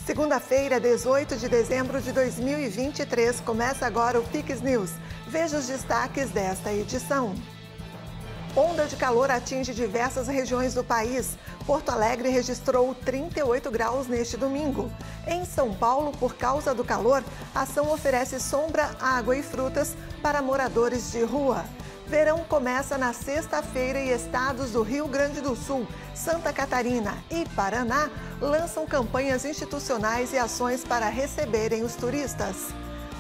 Segunda-feira, 18 de dezembro de 2023, começa agora o Pix News. Veja os destaques desta edição. Onda de calor atinge diversas regiões do país. Porto Alegre registrou 38 graus neste domingo. Em São Paulo, por causa do calor, a ação oferece sombra, água e frutas para moradores de rua. Verão começa na sexta-feira e estados do Rio Grande do Sul, Santa Catarina e Paraná lançam campanhas institucionais e ações para receberem os turistas.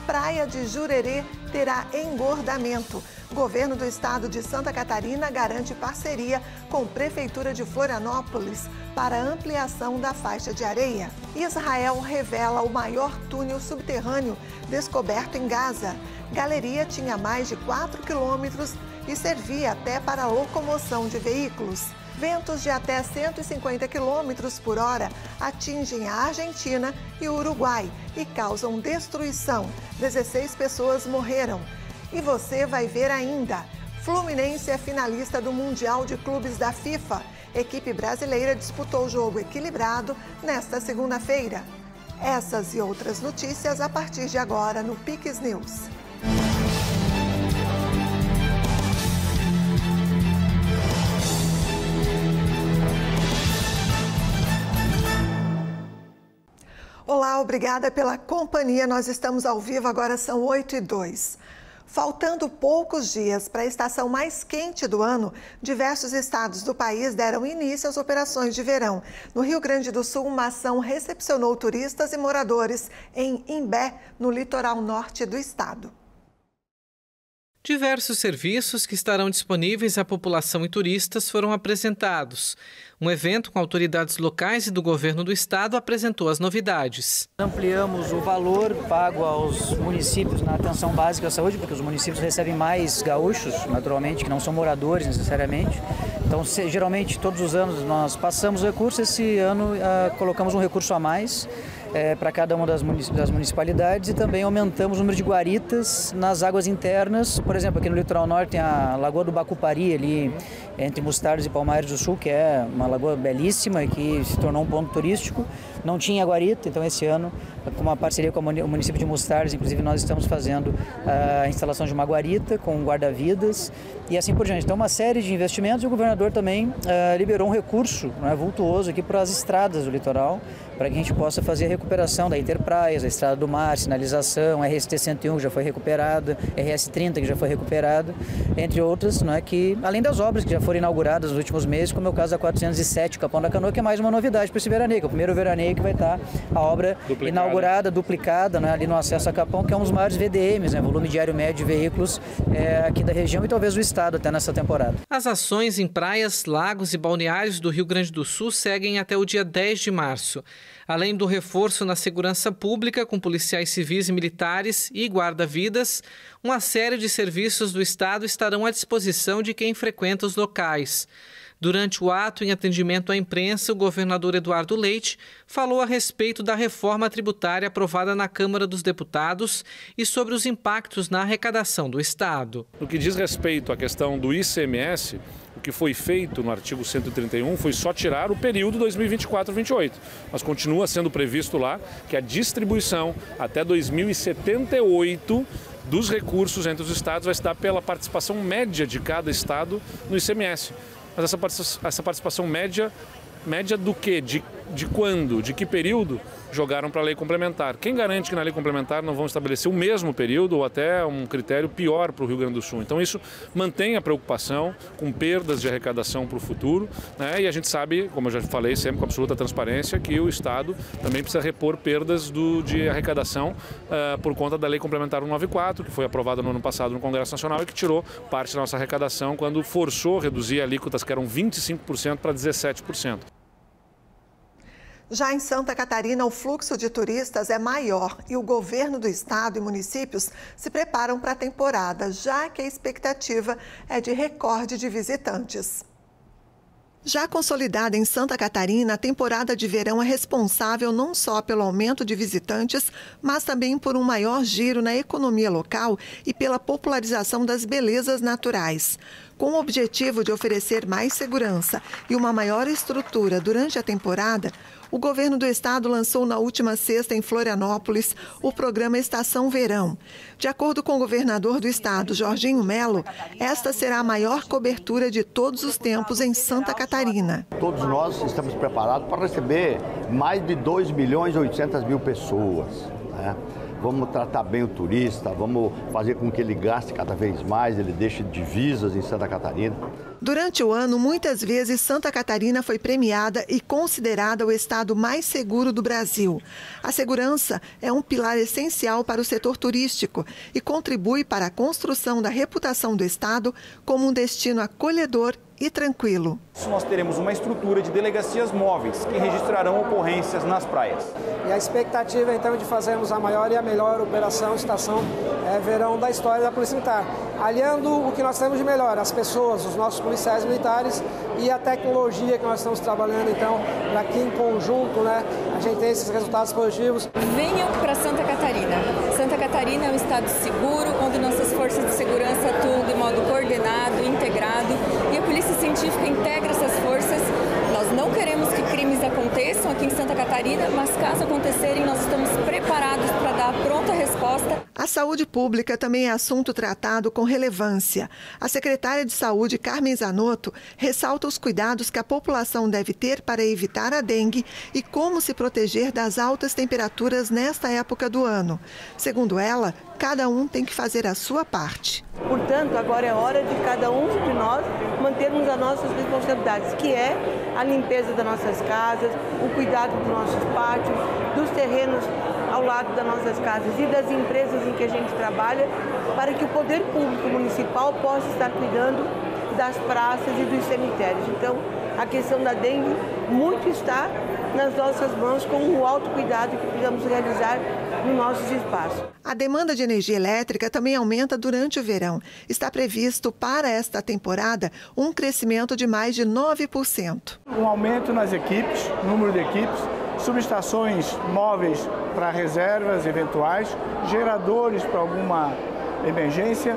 Praia de Jurerê terá engordamento. Governo do estado de Santa Catarina garante parceria com Prefeitura de Florianópolis para ampliação da faixa de areia. Israel revela o maior túnel subterrâneo descoberto em Gaza. Galeria tinha mais de 4 quilômetros e servia até para a locomoção de veículos. Ventos de até 150 quilômetros por hora atingem a Argentina e o Uruguai e causam destruição. 16 pessoas morreram. E você vai ver ainda. Fluminense é finalista do Mundial de Clubes da FIFA. Equipe brasileira disputou o jogo equilibrado nesta segunda-feira. Essas e outras notícias a partir de agora no Pix News. Olá, obrigada pela companhia. Nós estamos ao vivo, agora são 8h02. Faltando poucos dias para a estação mais quente do ano, diversos estados do país deram início às operações de verão. No Rio Grande do Sul, uma ação recepcionou turistas e moradores em Imbé, no litoral norte do estado. Diversos serviços que estarão disponíveis à população e turistas foram apresentados. Um evento com autoridades locais e do governo do estado apresentou as novidades. Ampliamos o valor pago aos municípios na atenção básica à saúde, porque os municípios recebem mais gaúchos, naturalmente, que não são moradores necessariamente. Então, geralmente, todos os anos nós passamos o recurso, esse ano colocamos um recurso a mais para cada uma das municipalidades e também aumentamos o número de guaritas nas águas internas. Por exemplo, aqui no litoral norte tem a Lagoa do Bacupari, ali entre Mostardas e Palmares do Sul, que é uma lagoa belíssima e que se tornou um ponto turístico. Não tinha guarita, então esse ano, com uma parceria com o município de Mostardas, inclusive nós estamos fazendo a instalação de uma guarita com guarda-vidas e assim por diante. Então, uma série de investimentos e o governador também liberou um recurso vultuoso aqui para as estradas do litoral, para que a gente possa fazer a recuperação da Interpraias, a Estrada do Mar, sinalização, RST 101 que já foi recuperada, RS 30 que já foi recuperada, entre outras, que além das obras que já foram inauguradas nos últimos meses, como é o caso da 407, Capão da Canoa, que é mais uma novidade para esse veraneio, o primeiro veraneio que vai estar a obra inaugurada, duplicada, ali no acesso a Capão, que é um dos maiores VDMs, volume diário médio de veículos aqui da região e talvez do estado até nessa temporada. As ações em praias, lagos e balneários do Rio Grande do Sul seguem até o dia 10 de março. Além do reforço na segurança pública, com policiais civis e militares e guarda-vidas, uma série de serviços do estado estarão à disposição de quem frequenta os locais. Durante o ato, em atendimento à imprensa, o governador Eduardo Leite falou a respeito da reforma tributária aprovada na Câmara dos Deputados e sobre os impactos na arrecadação do estado. No que diz respeito à questão do ICMS, o que foi feito no artigo 131 foi só tirar o período 2024-28, mas continua sendo previsto lá que a distribuição até 2078 dos recursos entre os estados vai se dar pela participação média de cada estado no ICMS. Mas essa participação média do quê? De quando? De que período? Jogaram para a lei complementar. Quem garante que na lei complementar não vão estabelecer o mesmo período ou até um critério pior para o Rio Grande do Sul? Então isso mantém a preocupação com perdas de arrecadação para o futuro, e a gente sabe, como eu já falei sempre com absoluta transparência, que o Estado também precisa repor perdas de arrecadação por conta da lei complementar 194, que foi aprovada no ano passado no Congresso Nacional e que tirou parte da nossa arrecadação quando forçou reduzir alíquotas que eram 25% para 17%. Já em Santa Catarina, o fluxo de turistas é maior e o governo do estado e municípios se preparam para a temporada, já que a expectativa é de recorde de visitantes. Já consolidada em Santa Catarina, a temporada de verão é responsável não só pelo aumento de visitantes, mas também por um maior giro na economia local e pela popularização das belezas naturais. Com o objetivo de oferecer mais segurança e uma maior estrutura durante a temporada, O governo do estado lançou na última sexta em Florianópolis o programa Estação Verão. De acordo com o governador do estado, Jorginho Melo, esta será a maior cobertura de todos os tempos em Santa Catarina. Todos nós estamos preparados para receber mais de 2.800.000 pessoas, né? Vamos tratar bem o turista, vamos fazer com que ele gaste cada vez mais, ele deixe divisas em Santa Catarina. Durante o ano, muitas vezes Santa Catarina foi premiada e considerada o estado mais seguro do Brasil. A segurança é um pilar essencial para o setor turístico e contribui para a construção da reputação do estado como um destino acolhedor e tranquilo. Nós teremos uma estrutura de delegacias móveis que registrarão ocorrências nas praias. E a expectativa então é de fazermos a maior e a melhor operação Estação Verão da história da Polícia Militar, aliando o que nós temos de melhor, as pessoas, os nossos policiais militares e a tecnologia que nós estamos trabalhando então para que em conjunto, a gente tenha esses resultados positivos. Venham para Santa Catarina. Santa Catarina é um estado seguro, onde nossas forças de segurança atuam de modo coordenado, integrado, e a Polícia Científica integra essas forças. Nós não queremos que crimes aconteçam aqui em Santa Catarina, mas caso acontecerem, nós estamos preparados para dar a pronta resposta. A saúde pública também é assunto tratado com relevância. A secretária de Saúde, Carmen Zanotto, ressalta os cuidados que a população deve ter para evitar a dengue e como se proteger das altas temperaturas nesta época do ano. Segundo ela, cada um tem que fazer a sua parte. Portanto, agora é hora de cada um de nós mantermos as nossas responsabilidades, que é a limpeza das nossas casas, o cuidado dos nossos pátios, dos terrenos ao lado das nossas casas e das empresas em que a gente trabalha, para que o poder público municipal possa estar cuidando das praças e dos cemitérios. Então, a questão da dengue muito está nas nossas mãos, com o autocuidado que precisamos realizar nos nossos espaços. A demanda de energia elétrica também aumenta durante o verão. Está previsto para esta temporada um crescimento de mais de 9%. Um aumento nas equipes, número de equipes, subestações móveis para reservas eventuais, geradores para alguma emergência.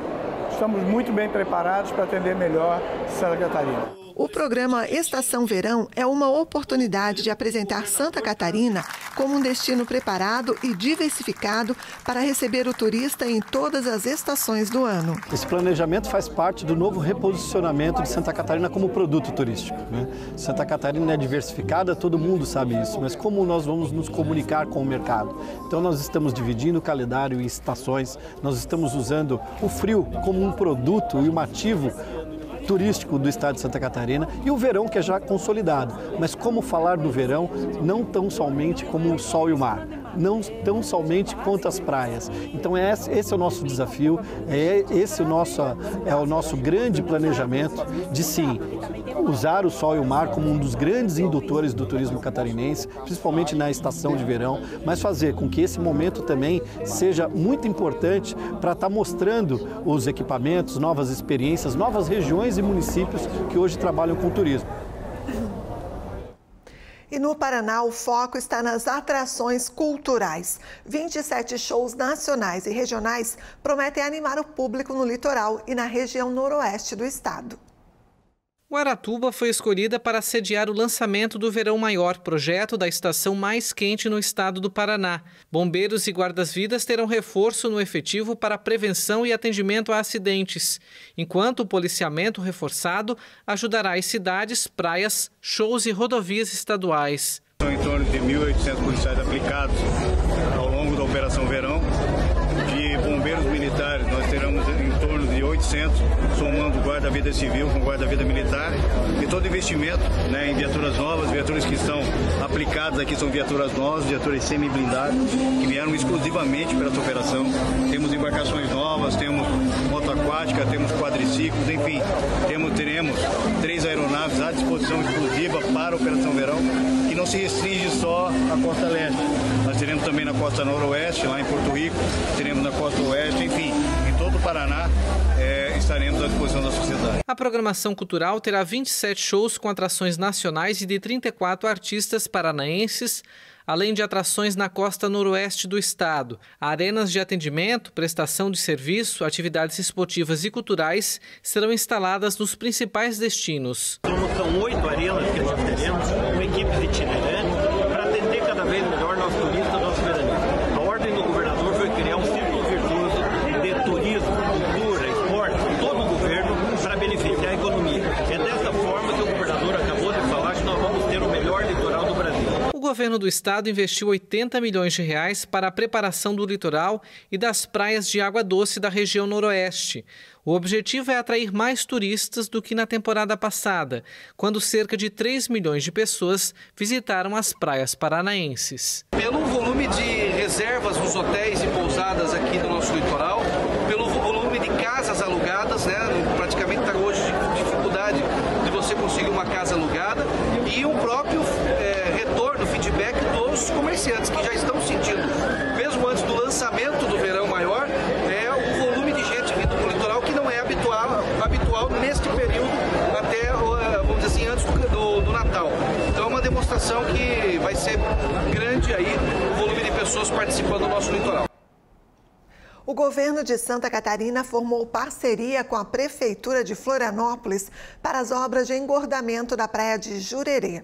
Estamos muito bem preparados para atender melhor Santa Catarina. O programa Estação Verão é uma oportunidade de apresentar Santa Catarina como um destino preparado e diversificado para receber o turista em todas as estações do ano. Esse planejamento faz parte do novo reposicionamento de Santa Catarina como produto turístico, né? Santa Catarina é diversificada, todo mundo sabe isso, mas como nós vamos nos comunicar com o mercado? Então nós estamos dividindo o calendário em estações, nós estamos usando o frio como um produto e um ativo turístico do estado de Santa Catarina e o verão que é já consolidado. Mas como falar do verão não tão somente como o sol e o mar, não tão somente quanto as praias. Então esse é o nosso desafio, esse é o nosso grande planejamento de sim usar o sol e o mar como um dos grandes indutores do turismo catarinense, principalmente na estação de verão, mas fazer com que esse momento também seja muito importante para estar mostrando os equipamentos, novas experiências, novas regiões e municípios que hoje trabalham com turismo. E no Paraná, o foco está nas atrações culturais. 27 shows nacionais e regionais prometem animar o público no litoral e na região noroeste do estado. Guaratuba foi escolhida para sediar o lançamento do Verão Maior, projeto da estação mais quente no estado do Paraná. Bombeiros e guardas-vidas terão reforço no efetivo para prevenção e atendimento a acidentes, enquanto o policiamento reforçado ajudará as cidades, praias, shows e rodovias estaduais. São em torno de 1.800 policiais aplicados ao longo da Operação Verão. De bombeiros militares, nós teremos em torno de 800, somando guarda-vida civil com guarda-vida militar. E todo investimento em viaturas novas, viaturas que estão aplicadas aqui são viaturas novas, viaturas semi-blindadas, que vieram exclusivamente para essa operação. Temos embarcações novas, temos moto aquática, temos quadriciclos, enfim, teremos 3 aeronaves à disposição exclusiva para a Operação Verão, que não se restringe só à Costa Leste. Nós teremos também na Costa Noroeste, lá em Porto Rico, teremos na Costa Oeste, enfim, em todo o Paraná estaremos à disposição da sociedade. A programação cultural terá 27 shows com atrações nacionais e de 34 artistas paranaenses, além de atrações na costa noroeste do estado. Arenas de atendimento, prestação de serviço, atividades esportivas e culturais serão instaladas nos principais destinos. São 8 arenas que nós teremos, com equipes itinerantes, para nosso turista, da nossa cidadania. A ordem do governador foi criar um círculo virtuoso de turismo, cultura, esporte, todo o governo para beneficiar a economia. É dessa forma que o governador acabou de falar que nós vamos ter o melhor litoral do Brasil. O governo do estado investiu 80 milhões de reais para a preparação do litoral e das praias de água doce da região noroeste. O objetivo é atrair mais turistas do que na temporada passada, quando cerca de 3 milhões de pessoas visitaram as praias paranaenses. Pelo volume de reservas nos hotéis e pousadas aqui do nosso litoral, pelo volume de casas alugadas, praticamente está hoje dificuldade de você conseguir uma casa alugada, e o próprio retorno, feedback dos comerciantes que já estão sentindo, mesmo antes do lançamento do verão maior, o volume de gente vindo para o litoral que não é habitual neste período até, vamos dizer assim, antes do Natal. Então é uma demonstração que vai ser grande aí o volume de pessoas participando do nosso litoral. O governo de Santa Catarina formou parceria com a Prefeitura de Florianópolis para as obras de engordamento da praia de Jurerê.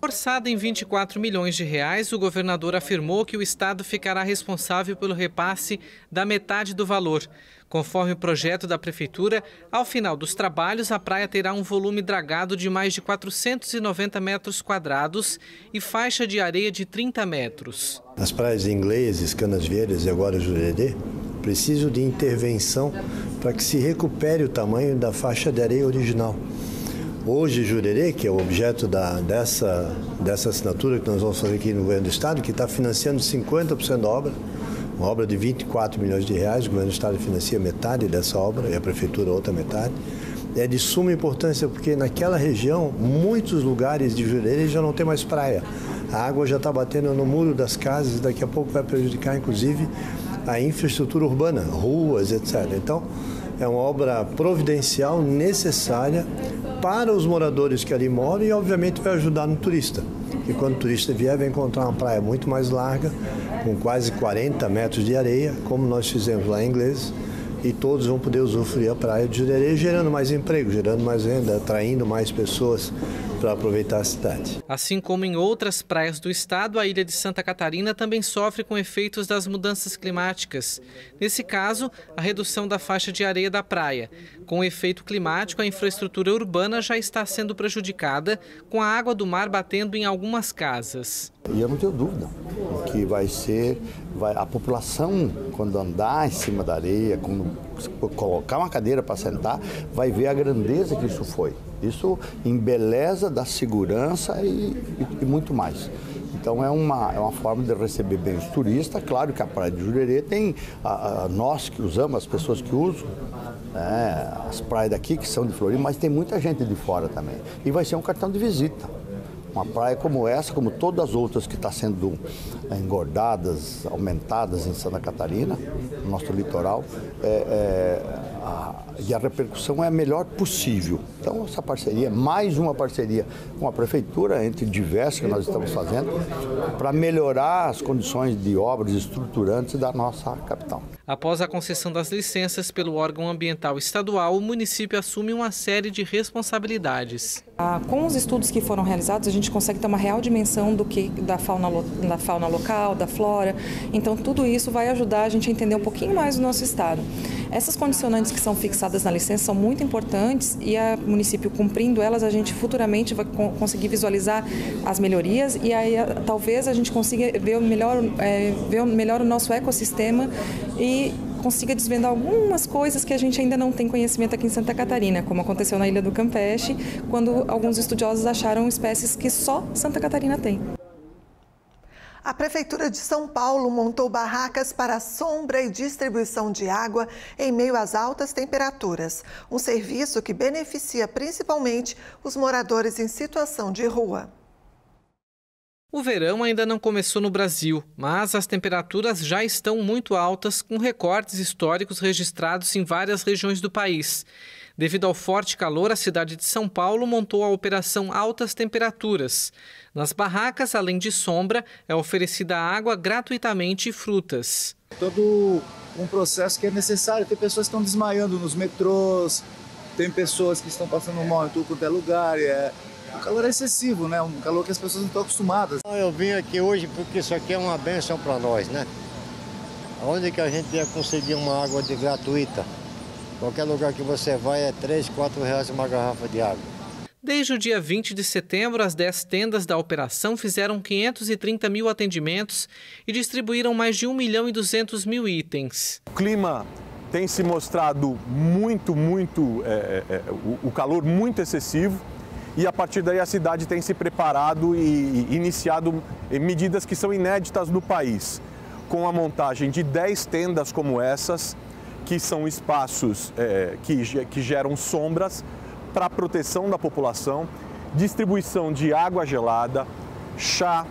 Orçado em 24 milhões de reais, o governador afirmou que o estado ficará responsável pelo repasse da metade do valor. Conforme o projeto da prefeitura, ao final dos trabalhos, a praia terá um volume dragado de mais de 490 metros quadrados e faixa de areia de 30 metros. As praias Ingleses, Canas Verdes e agora Jurerê precisam de intervenção para que se recupere o tamanho da faixa de areia original. Hoje, Jurerê, que é o objeto dessa assinatura que nós vamos fazer aqui no governo do estado, que está financiando 50% da obra, uma obra de 24 milhões de reais, o governo do estado financia metade dessa obra e a prefeitura outra metade. É de suma importância porque naquela região, muitos lugares de Jurerê já não tem mais praia. A água já está batendo no muro das casas e daqui a pouco vai prejudicar, inclusive, a infraestrutura urbana, ruas, etc. Então, é uma obra providencial necessária para os moradores que ali moram e, obviamente, vai ajudar no turista. E quando o turista vier, vai encontrar uma praia muito mais larga, com quase 40 metros de areia, como nós fizemos lá em Ingleses, e todos vão poder usufruir a praia de Jurerê, gerando mais emprego, gerando mais renda, atraindo mais pessoas para aproveitar a cidade. Assim como em outras praias do estado, a ilha de Santa Catarina também sofre com efeitos das mudanças climáticas. Nesse caso, a redução da faixa de areia da praia. Com o efeito climático, a infraestrutura urbana já está sendo prejudicada, com a água do mar batendo em algumas casas. E eu não tenho dúvida que a população, quando andar em cima da areia, quando colocar uma cadeira para sentar, vai ver a grandeza que isso foi. Isso embeleza da segurança e muito mais. Então é uma forma de receber bem os turistas. Claro que a praia de Jurerê tem nós que usamos, as pessoas que usam, as praias daqui que são de Floripa, mas tem muita gente de fora também. E vai ser um cartão de visita. Uma praia como essa, como todas as outras que estão sendo engordadas, aumentadas em Santa Catarina, no nosso litoral, e a repercussão é a melhor possível. Então, essa parceria, mais uma parceria com a Prefeitura, entre diversas que nós estamos fazendo, para melhorar as condições de obras estruturantes da nossa capital. Após a concessão das licenças pelo órgão ambiental estadual, o município assume uma série de responsabilidades. Com os estudos que foram realizados, a gente consegue ter uma real dimensão da fauna local, da flora. Então, tudo isso vai ajudar a gente a entender um pouquinho mais do nosso estado. Essas condicionantes que são fixadas na licença são muito importantes e o município cumprindo elas, a gente futuramente vai conseguir visualizar as melhorias e aí talvez a gente consiga ver melhor o nosso ecossistema e consiga desvendar algumas coisas que a gente ainda não tem conhecimento aqui em Santa Catarina, como aconteceu na Ilha do Campeche, quando alguns estudiosos acharam espécies que só Santa Catarina tem. A Prefeitura de São Paulo montou barracas para sombra e distribuição de água em meio às altas temperaturas. Um serviço que beneficia principalmente os moradores em situação de rua. O verão ainda não começou no Brasil, mas as temperaturas já estão muito altas, com recordes históricos registrados em várias regiões do país. Devido ao forte calor, a cidade de São Paulo montou a Operação Altas Temperaturas. Nas barracas, além de sombra, é oferecida água gratuitamente e frutas. Todo um processo que é necessário. Tem pessoas que estão desmaiando nos metrôs, tem pessoas que estão passando mal em tudo quanto é lugar. O calor é excessivo, né? Um calor que as pessoas não estão acostumadas. Eu vim aqui hoje porque isso aqui é uma bênção para nós, né? Onde que a gente ia conseguir uma água gratuita? Qualquer lugar que você vai é 3, 4 reais uma garrafa de água. Desde o dia 20 de setembro, as 10 tendas da operação fizeram 530 mil atendimentos e distribuíram mais de 1.200.000 itens. O clima tem se mostrado o calor muito excessivo e a partir daí a cidade tem se preparado e iniciado medidas que são inéditas no país, com a montagem de 10 tendas como essas, que são espaços que geram sombras para a proteção da população, distribuição de água gelada, chá,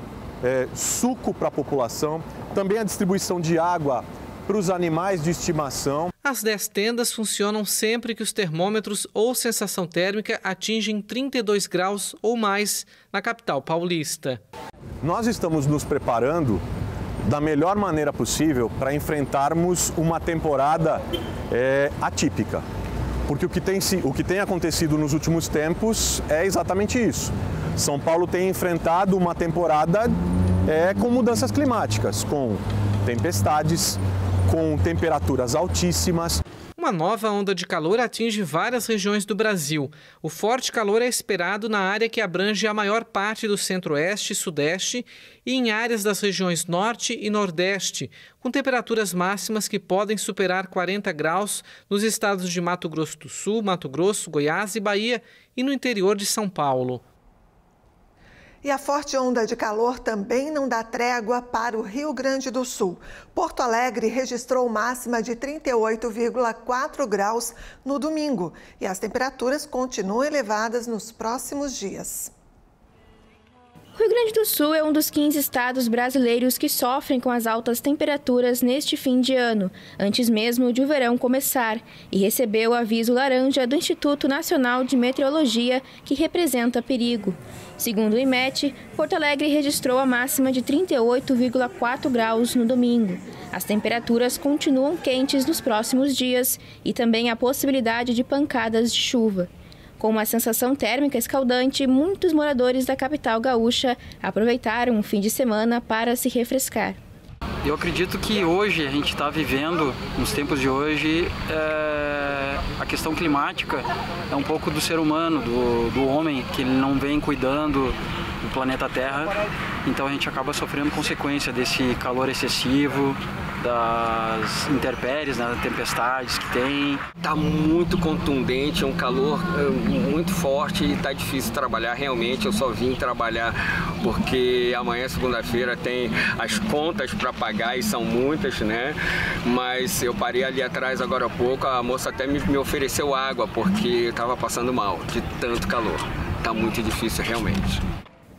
suco para a população, também a distribuição de água para os animais de estimação. As 10 tendas funcionam sempre que os termômetros ou sensação térmica atingem 32 graus ou mais na capital paulista. Nós estamos nos preparando da melhor maneira possível para enfrentarmos uma temporada atípica. Porque o que tem acontecido nos últimos tempos é exatamente isso. São Paulo tem enfrentado uma temporada com mudanças climáticas, com tempestades, com temperaturas altíssimas. Uma nova onda de calor atinge várias regiões do Brasil. O forte calor é esperado na área que abrange a maior parte do centro-oeste e sudeste e em áreas das regiões norte e nordeste, com temperaturas máximas que podem superar 40 graus nos estados de Mato Grosso do Sul, Mato Grosso, Goiás e Bahia e no interior de São Paulo. E a forte onda de calor também não dá trégua para o Rio Grande do Sul. Porto Alegre registrou máxima de 38,4 graus no domingo e as temperaturas continuam elevadas nos próximos dias. O Rio Grande do Sul é um dos 15 estados brasileiros que sofrem com as altas temperaturas neste fim de ano, antes mesmo de o verão começar, e recebeu o aviso laranja do Instituto Nacional de Meteorologia, que representa perigo. Segundo o IMET, Porto Alegre registrou a máxima de 38,4 graus no domingo. As temperaturas continuam quentes nos próximos dias e também há possibilidade de pancadas de chuva. Com uma sensação térmica escaldante, muitos moradores da capital gaúcha aproveitaram o fim de semana para se refrescar. Eu acredito que hoje a gente está vivendo, nos tempos de hoje, a questão climática é um pouco do ser humano, do homem, que ele não vem cuidando do planeta Terra. Então a gente acaba sofrendo consequência desse calor excessivo, das intempéries, das tempestades que tem. Tá muito contundente, é um calor muito forte e tá difícil trabalhar realmente. Eu só vim trabalhar porque amanhã, segunda-feira, tem as contas para pagar e são muitas, né? Mas eu parei ali atrás agora há pouco, a moça até me ofereceu água porque eu estava passando mal de tanto calor. Tá muito difícil realmente.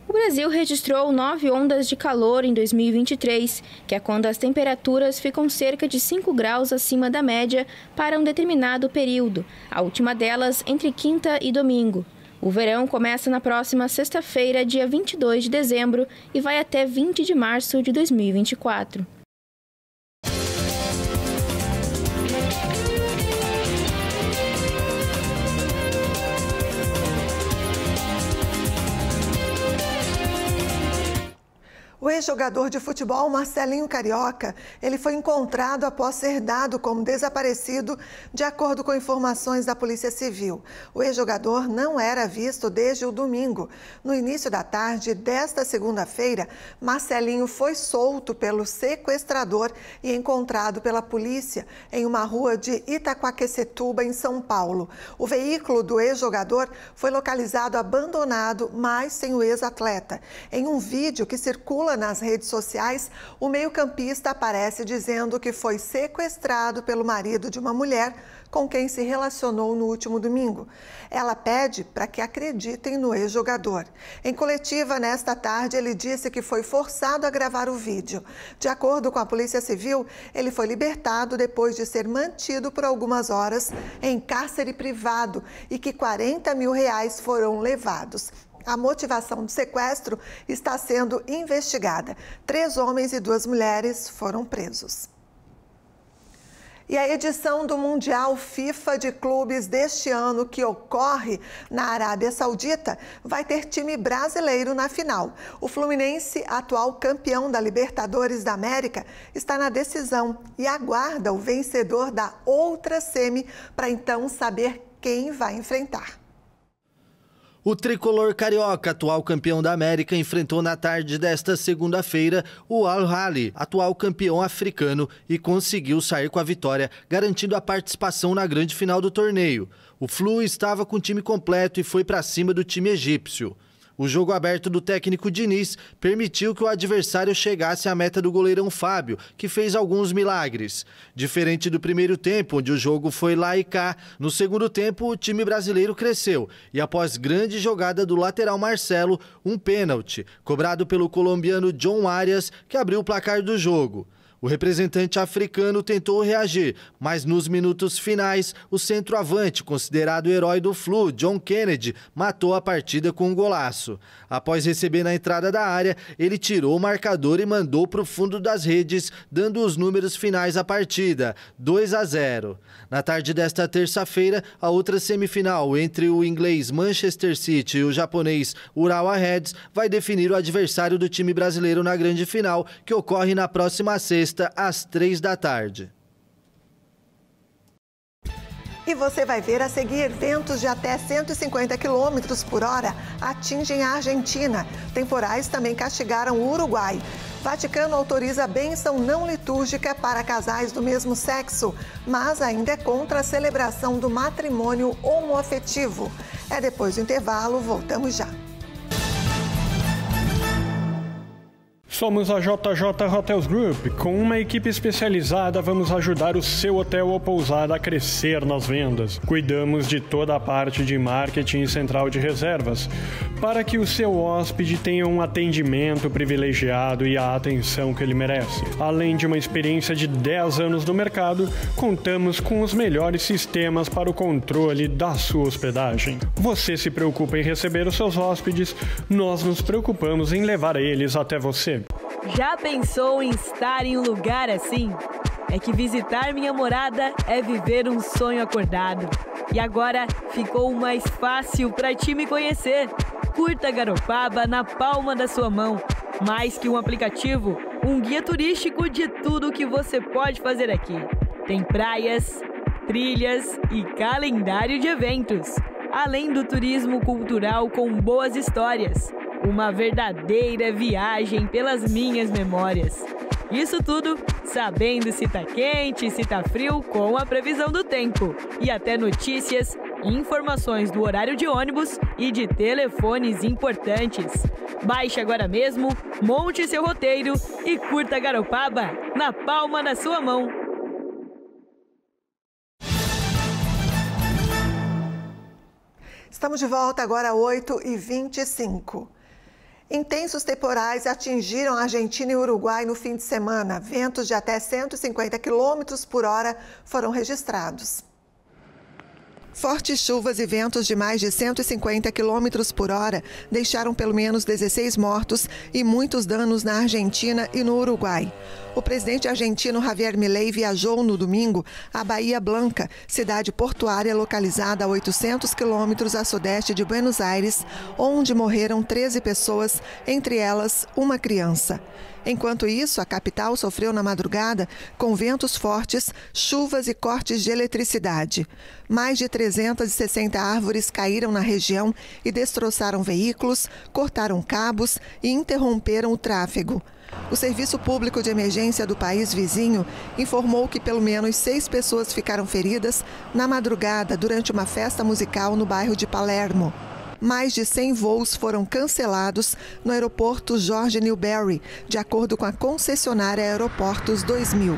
O Brasil registrou 9 ondas de calor em 2023, que é quando as temperaturas ficam cerca de 5 graus acima da média para um determinado período, a última delas entre quinta e domingo. O verão começa na próxima sexta-feira, dia 22 de dezembro, e vai até 20 de março de 2024. O ex-jogador de futebol Marcelinho Carioca, ele foi encontrado após ser dado como desaparecido, de acordo com informações da Polícia Civil. O ex-jogador não era visto desde o domingo. No início da tarde desta segunda-feira, Marcelinho foi solto pelo sequestrador e encontrado pela polícia em uma rua de Itaquaquecetuba, em São Paulo. O veículo do ex-jogador foi localizado abandonado, mas sem o ex-atleta. Em um vídeo que circula nas redes sociais, o meio-campista aparece dizendo que foi sequestrado pelo marido de uma mulher com quem se relacionou no último domingo. Ela pede para que acreditem no ex-jogador. Em coletiva nesta tarde, ele disse que foi forçado a gravar o vídeo. De acordo com a Polícia Civil, ele foi libertado depois de ser mantido por algumas horas em cárcere privado e que R$40 mil foram levados. A motivação do sequestro está sendo investigada. 3 homens e 2 mulheres foram presos. E a edição do Mundial FIFA de Clubes deste ano, que ocorre na Arábia Saudita, vai ter time brasileiro na final. O Fluminense, atual campeão da Libertadores da América, está na decisão e aguarda o vencedor da outra semi para então saber quem vai enfrentar. O tricolor carioca, atual campeão da América, enfrentou na tarde desta segunda-feira o Al Ahly, atual campeão africano, e conseguiu sair com a vitória, garantindo a participação na grande final do torneio. O Flu estava com o time completo e foi para cima do time egípcio. O jogo aberto do técnico Diniz permitiu que o adversário chegasse à meta do goleirão Fábio, que fez alguns milagres. Diferente do primeiro tempo, onde o jogo foi lá e cá, no segundo tempo o time brasileiro cresceu e, após grande jogada do lateral Marcelo, um pênalti, cobrado pelo colombiano John Arias, que abriu o placar do jogo. O representante africano tentou reagir, mas nos minutos finais, o centroavante, considerado o herói do Flu, John Kennedy, matou a partida com um golaço. Após receber na entrada da área, ele tirou o marcador e mandou para o fundo das redes, dando os números finais à partida, 2-0. Na tarde desta terça-feira, a outra semifinal entre o inglês Manchester City e o japonês Urawa Reds vai definir o adversário do time brasileiro na grande final, que ocorre na próxima sexta, às 3 da tarde. E você vai ver a seguir: ventos de até 150 km por hora atingem a Argentina. Temporais também castigaram o Uruguai. Vaticano autoriza bênção não litúrgica para casais do mesmo sexo, mas ainda é contra a celebração do matrimônio homoafetivo. É depois do intervalo, voltamos já. Somos a JJ Hotels Group. Com uma equipe especializada, vamos ajudar o seu hotel ou pousada a crescer nas vendas. Cuidamos de toda a parte de marketing e central de reservas, para que o seu hóspede tenha um atendimento privilegiado e a atenção que ele merece. Além de uma experiência de 10 anos no mercado, contamos com os melhores sistemas para o controle da sua hospedagem. Você se preocupa em receber os seus hóspedes, nós nos preocupamos em levar eles até você. Já pensou em estar em um lugar assim? É que visitar minha morada é viver um sonho acordado. E agora ficou mais fácil para ti me conhecer. Curta Garopaba na palma da sua mão. Mais que um aplicativo, um guia turístico de tudo o que você pode fazer aqui. Tem praias, trilhas e calendário de eventos. Além do turismo cultural com boas histórias. Uma verdadeira viagem pelas minhas memórias. Isso tudo sabendo se tá quente, se tá frio, com a previsão do tempo. E até notícias, informações do horário de ônibus e de telefones importantes. Baixe agora mesmo, monte seu roteiro e curta Garopaba na palma da sua mão. Estamos de volta agora, 8h25. Intensos temporais atingiram a Argentina e o Uruguai no fim de semana. Ventos de até 150 km por hora foram registrados. Fortes chuvas e ventos de mais de 150 km por hora deixaram pelo menos 16 mortos e muitos danos na Argentina e no Uruguai. O presidente argentino Javier Milei viajou no domingo a Bahia Blanca, cidade portuária localizada a 800 quilômetros a sudeste de Buenos Aires, onde morreram 13 pessoas, entre elas uma criança. Enquanto isso, a capital sofreu na madrugada com ventos fortes, chuvas e cortes de eletricidade. Mais de 360 árvores caíram na região e destroçaram veículos, cortaram cabos e interromperam o tráfego. O Serviço Público de Emergência do país vizinho informou que pelo menos 6 pessoas ficaram feridas na madrugada durante uma festa musical no bairro de Palermo. Mais de 100 voos foram cancelados no aeroporto Jorge Newbery, de acordo com a concessionária Aeroportos 2000.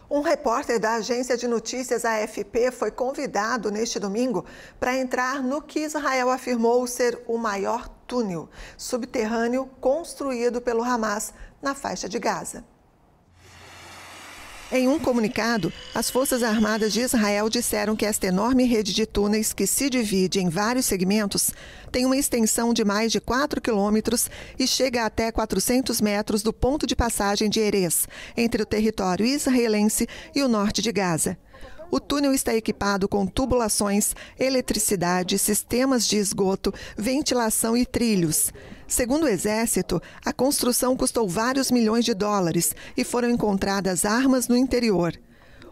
Um repórter da agência de notícias AFP foi convidado neste domingo para entrar no que Israel afirmou ser o maior túnel subterrâneo construído pelo Hamas na faixa de Gaza. Em um comunicado, as Forças Armadas de Israel disseram que esta enorme rede de túneis, que se divide em vários segmentos, tem uma extensão de mais de 4 quilômetros e chega até 400 metros do ponto de passagem de Erez, entre o território israelense e o norte de Gaza. O túnel está equipado com tubulações, eletricidade, sistemas de esgoto, ventilação e trilhos. Segundo o Exército, a construção custou vários milhões de dólares e foram encontradas armas no interior.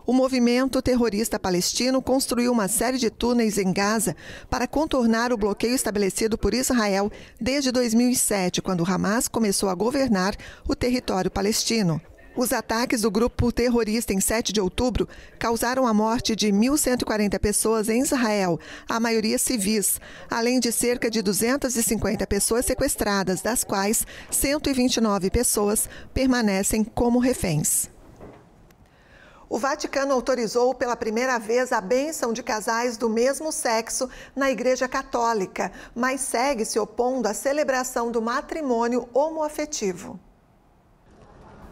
O movimento terrorista palestino construiu uma série de túneis em Gaza para contornar o bloqueio estabelecido por Israel desde 2007, quando Hamas começou a governar o território palestino. Os ataques do grupo terrorista em 7 de outubro causaram a morte de 1.140 pessoas em Israel, a maioria civis, além de cerca de 250 pessoas sequestradas, das quais 129 pessoas permanecem como reféns. O Vaticano autorizou pela primeira vez a bênção de casais do mesmo sexo na Igreja Católica, mas segue se opondo à celebração do matrimônio homoafetivo.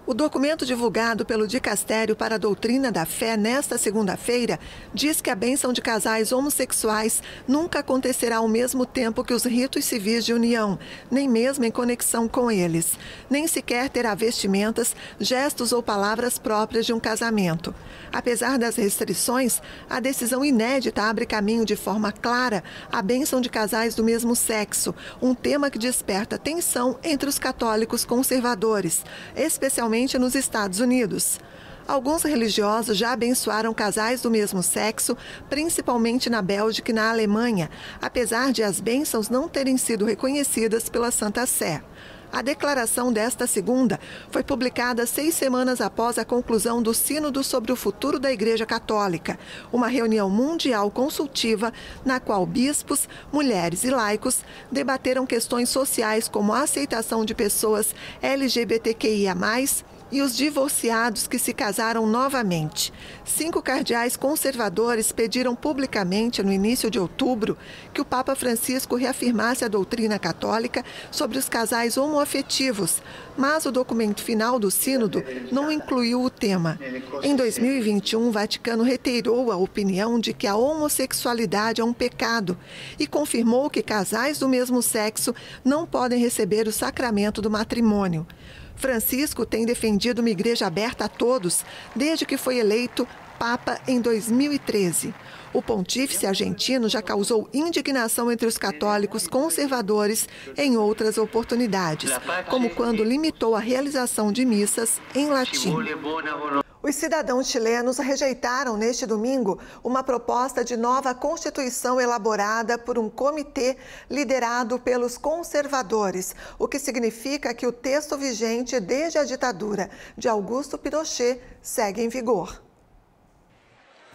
O documento divulgado pelo Dicastério para a Doutrina da Fé nesta segunda-feira diz que a bênção de casais homossexuais nunca acontecerá ao mesmo tempo que os ritos civis de união, nem mesmo em conexão com eles. Nem sequer terá vestimentas, gestos ou palavras próprias de um casamento. Apesar das restrições, a decisão inédita abre caminho de forma clara à bênção de casais do mesmo sexo, um tema que desperta tensão entre os católicos conservadores, especialmente nos Estados Unidos. Alguns religiosos já abençoaram casais do mesmo sexo, principalmente na Bélgica e na Alemanha, apesar de as bênçãos não terem sido reconhecidas pela Santa Sé. A declaração desta segunda foi publicada 6 semanas após a conclusão do Sínodo sobre o Futuro da Igreja Católica, uma reunião mundial consultiva na qual bispos, mulheres e laicos debateram questões sociais como a aceitação de pessoas LGBTQIA+, e os divorciados que se casaram novamente. 5 cardeais conservadores pediram publicamente, no início de outubro, que o Papa Francisco reafirmasse a doutrina católica sobre os casais homoafetivos, mas o documento final do Sínodo não incluiu o tema. Em 2021, o Vaticano reiterou a opinião de que a homossexualidade é um pecado e confirmou que casais do mesmo sexo não podem receber o sacramento do matrimônio. Francisco tem defendido uma igreja aberta a todos desde que foi eleito Papa em 2013. O pontífice argentino já causou indignação entre os católicos conservadores em outras oportunidades, como quando limitou a realização de missas em latim. Os cidadãos chilenos rejeitaram neste domingo uma proposta de nova Constituição elaborada por um comitê liderado pelos conservadores, o que significa que o texto vigente desde a ditadura de Augusto Pinochet segue em vigor.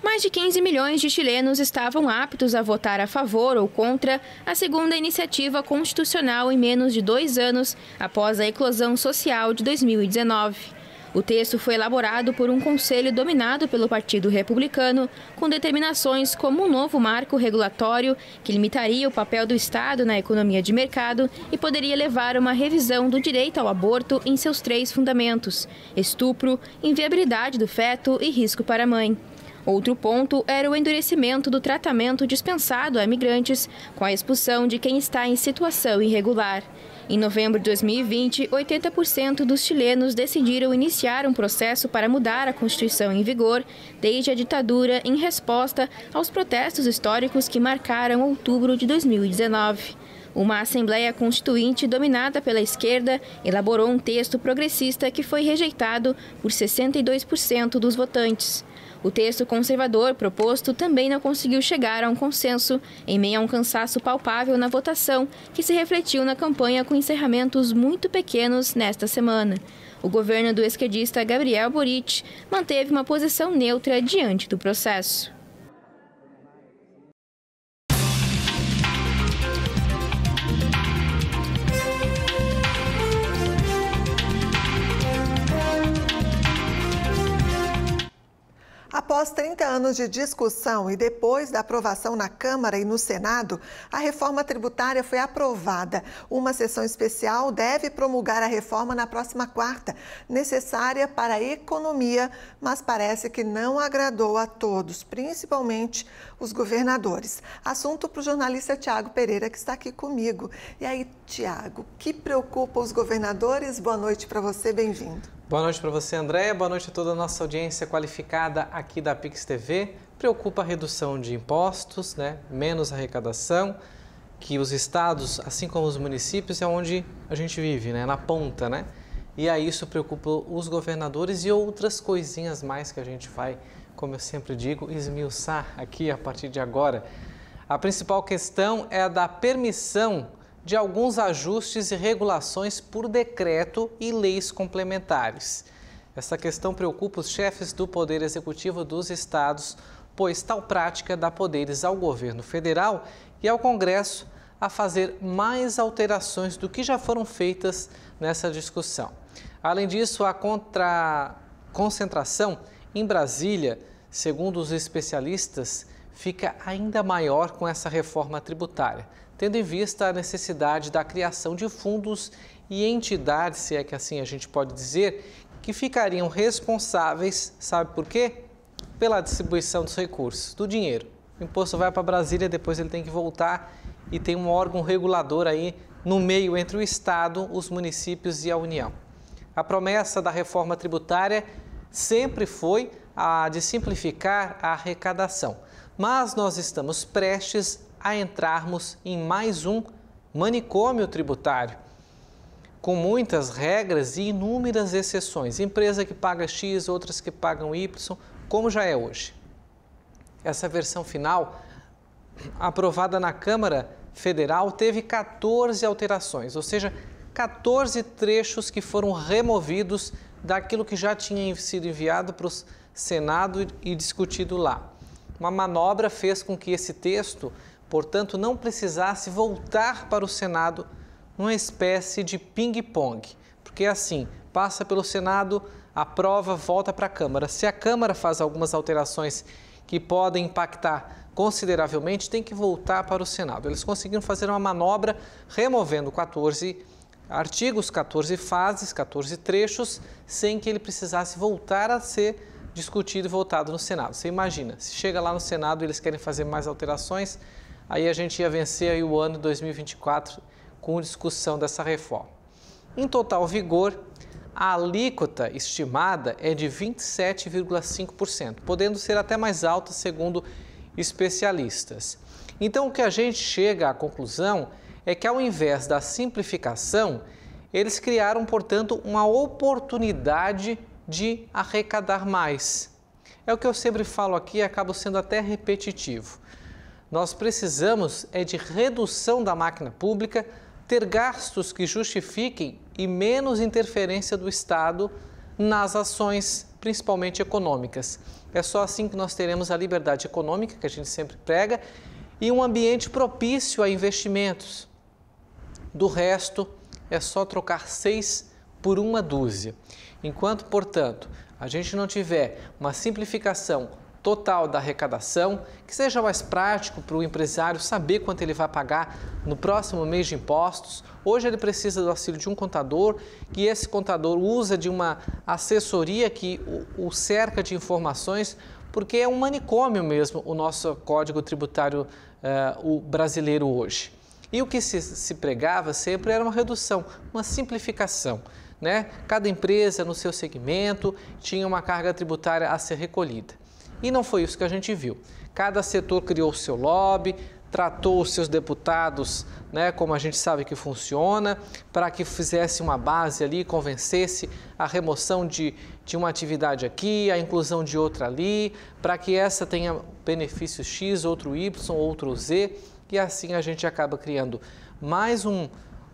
Mais de 15 milhões de chilenos estavam aptos a votar a favor ou contra a segunda iniciativa constitucional em menos de 2 anos após a eclosão social de 2019. O texto foi elaborado por um conselho dominado pelo Partido Republicano, com determinações como um novo marco regulatório que limitaria o papel do Estado na economia de mercado e poderia levar a uma revisão do direito ao aborto em seus 3 fundamentos: estupro, inviabilidade do feto e risco para a mãe. Outro ponto era o endurecimento do tratamento dispensado a imigrantes, com a expulsão de quem está em situação irregular. Em novembro de 2020, 80% dos chilenos decidiram iniciar um processo para mudar a Constituição em vigor desde a ditadura, em resposta aos protestos históricos que marcaram outubro de 2019. Uma Assembleia Constituinte dominada pela esquerda elaborou um texto progressista que foi rejeitado por 62% dos votantes. O texto conservador proposto também não conseguiu chegar a um consenso, em meio a um cansaço palpável na votação, que se refletiu na campanha com encerramentos muito pequenos nesta semana. O governo do esquerdista Gabriel Boric manteve uma posição neutra diante do processo. Após Após 30 anos de discussão e depois da aprovação na Câmara e no Senado, a reforma tributária foi aprovada. Uma sessão especial deve promulgar a reforma na próxima quarta, necessária para a economia, mas parece que não agradou a todos, principalmente os governadores. Assunto para o jornalista Tiago Pereira, que está aqui comigo. E aí, Tiago, o que preocupa os governadores? Boa noite para você, bem-vindo. Boa noite para você, Andréia. Boa noite a toda a nossa audiência qualificada aqui da Pix TV. Preocupa a redução de impostos, menos arrecadação, que os estados, assim como os municípios, é onde a gente vive, na ponta, E aí isso preocupa os governadores e outras coisinhas mais que a gente vai, como eu sempre digo, esmiuçar aqui a partir de agora. A principal questão é a da permissão de alguns ajustes e regulações por decreto e leis complementares. Essa questão preocupa os chefes do Poder Executivo dos estados, pois tal prática dá poderes ao governo federal e ao Congresso a fazer mais alterações do que já foram feitas nessa discussão. Além disso, a concentração em Brasília, segundo os especialistas, fica ainda maior com essa reforma tributária, tendo em vista a necessidade da criação de fundos e entidades, se é que assim a gente pode dizer, que ficariam responsáveis, sabe por quê? Pela distribuição dos recursos, do dinheiro. O imposto vai para Brasília, depois ele tem que voltar e tem um órgão regulador aí no meio entre o Estado, os municípios e a União. A promessa da reforma tributária sempre foi a de simplificar a arrecadação, mas nós estamos prestes a entrarmos em mais um manicômio tributário, com muitas regras e inúmeras exceções. Empresa que paga X, outras que pagam Y, como já é hoje. Essa versão final, aprovada na Câmara Federal, teve 14 alterações, ou seja, 14 trechos que foram removidos daquilo que já tinha sido enviado para o Senado e discutido lá. Uma manobra fez com que esse texto, portanto, não precisasse voltar para o Senado numa espécie de ping-pong, porque assim, passa pelo Senado, aprova, volta para a Câmara. Se a Câmara faz algumas alterações que podem impactar consideravelmente, tem que voltar para o Senado. Eles conseguiram fazer uma manobra removendo 14 artigos, 14 fases, 14 trechos, sem que ele precisasse voltar a ser discutido e votado no Senado. Você imagina, se chega lá no Senado e eles querem fazer mais alterações, aí a gente ia vencer aí o ano 2024 com discussão dessa reforma. Em total vigor, a alíquota estimada é de 27,5%, podendo ser até mais alta, segundo especialistas. Então, o que a gente chega à conclusão é que, ao invés da simplificação, eles criaram, portanto, uma oportunidade de arrecadar mais. É o que eu sempre falo aqui e acabo sendo até repetitivo. Nós precisamos de redução da máquina pública, ter gastos que justifiquem e menos interferência do Estado nas ações, principalmente econômicas. É só assim que nós teremos a liberdade econômica, que a gente sempre prega, e um ambiente propício a investimentos. Do resto, é só trocar 6 por uma dúzia. Enquanto, portanto, a gente não tiver uma simplificação total da arrecadação, que seja mais prático para o empresário saber quanto ele vai pagar no próximo mês de impostos. Hoje ele precisa do auxílio de um contador, que esse contador usa de uma assessoria que o cerca de informações, porque é um manicômio mesmo o nosso Código Tributário o brasileiro hoje. E o que se pregava sempre era uma redução, uma simplificação. Cada empresa no seu segmento tinha uma carga tributária a ser recolhida. E não foi isso que a gente viu. Cada setor criou o seu lobby, tratou os seus deputados, como a gente sabe que funciona, para que fizesse uma base ali, convencesse a remoção de uma atividade aqui, a inclusão de outra ali, para que essa tenha benefício X, outro Y, outro Z, e assim a gente acaba criando mais um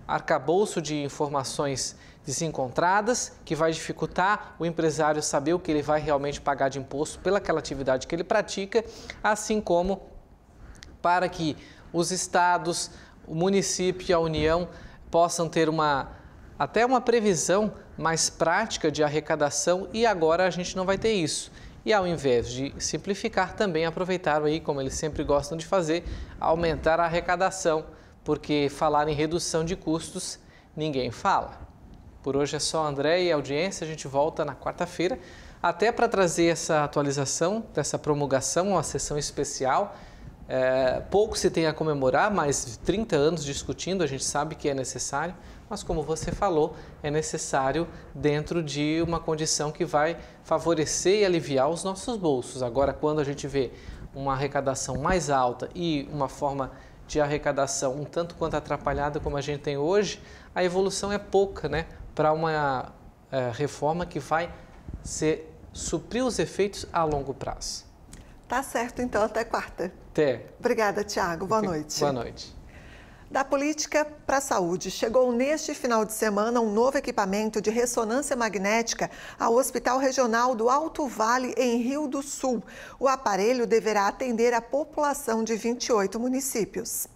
arcabouço de informações desencontradas, que vai dificultar o empresário saber o que ele vai realmente pagar de imposto pelaquela atividade que ele pratica, assim como para que os estados, o município e a União possam ter até uma previsão mais prática de arrecadação, e agora a gente não vai ter isso. e, ao invés de simplificar, também aproveitaram aí, como eles sempre gostam de fazer, aumentar a arrecadação, porque falar em redução de custos ninguém fala. Por hoje é só, André e audiência, a gente volta na quarta-feira, até para trazer essa atualização dessa promulgação, uma sessão especial. Pouco se tem a comemorar, mas 30 anos discutindo, a gente sabe que é necessário, mas como você falou, é necessário dentro de uma condição que vai favorecer e aliviar os nossos bolsos. Agora, quando a gente vê uma arrecadação mais alta e uma forma de arrecadação um tanto quanto atrapalhada como a gente tem hoje, a evolução é pouca, né, para uma reforma que vai suprir os efeitos a longo prazo. Tá certo, então, até quarta. Até. Obrigada, Tiago. Boa noite. Boa noite. Da política para a saúde, chegou neste final de semana um novo equipamento de ressonância magnética ao Hospital Regional do Alto Vale, em Rio do Sul. O aparelho deverá atender a população de 28 municípios.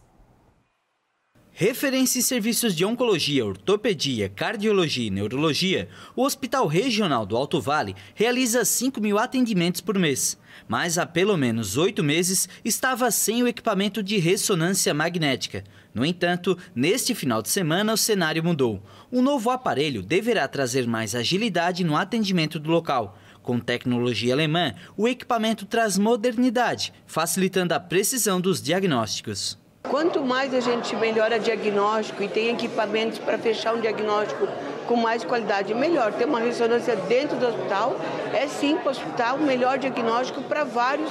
Referência em serviços de oncologia, ortopedia, cardiologia e neurologia, o Hospital Regional do Alto Vale realiza 5.000 atendimentos por mês. Mas há pelo menos 8 meses estava sem o equipamento de ressonância magnética. No entanto, neste final de semana o cenário mudou. O novo aparelho deverá trazer mais agilidade no atendimento do local. Com tecnologia alemã, o equipamento traz modernidade, facilitando a precisão dos diagnósticos. Quanto mais a gente melhora diagnóstico e tem equipamentos para fechar um diagnóstico com mais qualidade, melhor. Ter uma ressonância dentro do hospital é sim para o hospital o melhor diagnóstico para vários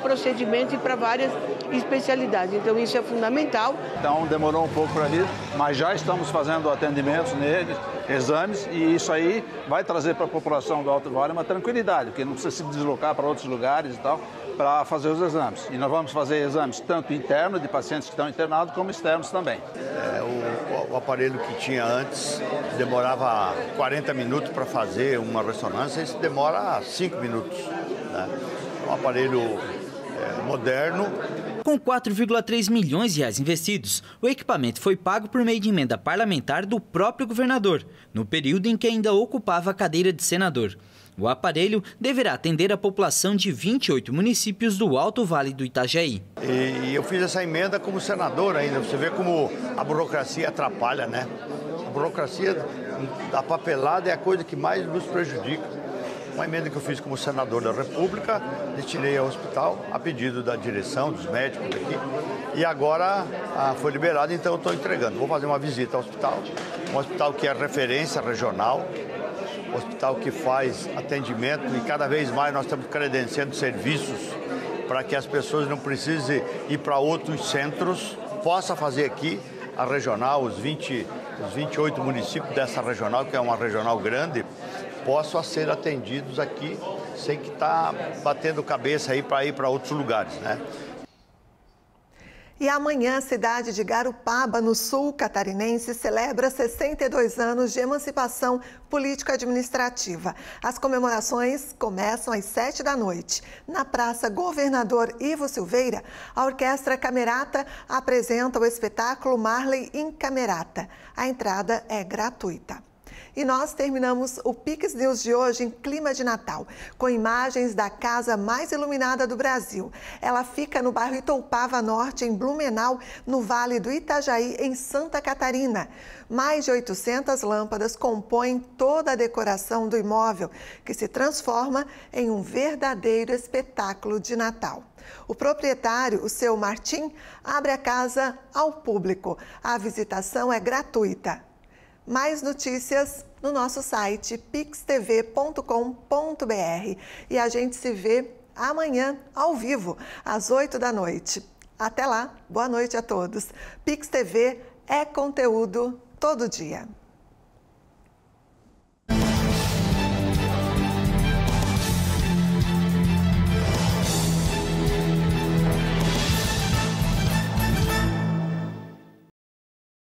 procedimentos e para várias especialidades. Então isso é fundamental. Então demorou um pouco para vir, mas já estamos fazendo atendimentos neles, exames, e isso aí vai trazer para a população do Alto Vale uma tranquilidade, porque não precisa se deslocar para outros lugares e tal, para fazer os exames. E nós vamos fazer exames tanto internos de pacientes que estão internados, como externos também. O aparelho que tinha antes demorava 40 minutos para fazer uma ressonância, esse demora 5 minutos. Né? Um aparelho moderno. Com 4,3 milhões de reais investidos, o equipamento foi pago por meio de emenda parlamentar do próprio governador, no período em que ainda ocupava a cadeira de senador. O aparelho deverá atender a população de 28 municípios do Alto Vale do Itajaí. E eu fiz essa emenda como senador ainda. Você vê como a burocracia atrapalha, né? A burocracia da papelada é a coisa que mais nos prejudica. Uma emenda que eu fiz como senador da República, destinei ao hospital a pedido da direção, dos médicos daqui. E agora foi liberado, então eu estou entregando. Vou fazer uma visita ao hospital, um hospital que é referência regional, hospital que faz atendimento e cada vez mais nós estamos credenciando serviços para que as pessoas não precisem ir para outros centros, possa fazer aqui a regional, os 28 municípios dessa regional, que é uma regional grande, possam ser atendidos aqui sem que estar batendo cabeça aí para ir para outros lugares, né? E amanhã a cidade de Garopaba, no sul catarinense, celebra 62 anos de emancipação político-administrativa. As comemorações começam às 7 da noite. Na Praça Governador Ivo Silveira, a Orquestra Camerata apresenta o espetáculo Marley in Camerata. A entrada é gratuita. E nós terminamos o Pix News de hoje em clima de Natal, com imagens da casa mais iluminada do Brasil. Ela fica no bairro Itoupava Norte, em Blumenau, no Vale do Itajaí, em Santa Catarina. Mais de 800 lâmpadas compõem toda a decoração do imóvel, que se transforma em um verdadeiro espetáculo de Natal. O proprietário, o seu Martim, abre a casa ao público. A visitação é gratuita. Mais notícias no nosso site pixtv.com.br. E a gente se vê amanhã, ao vivo, às 8 da noite. Até lá, boa noite a todos. Pix TV é conteúdo todo dia.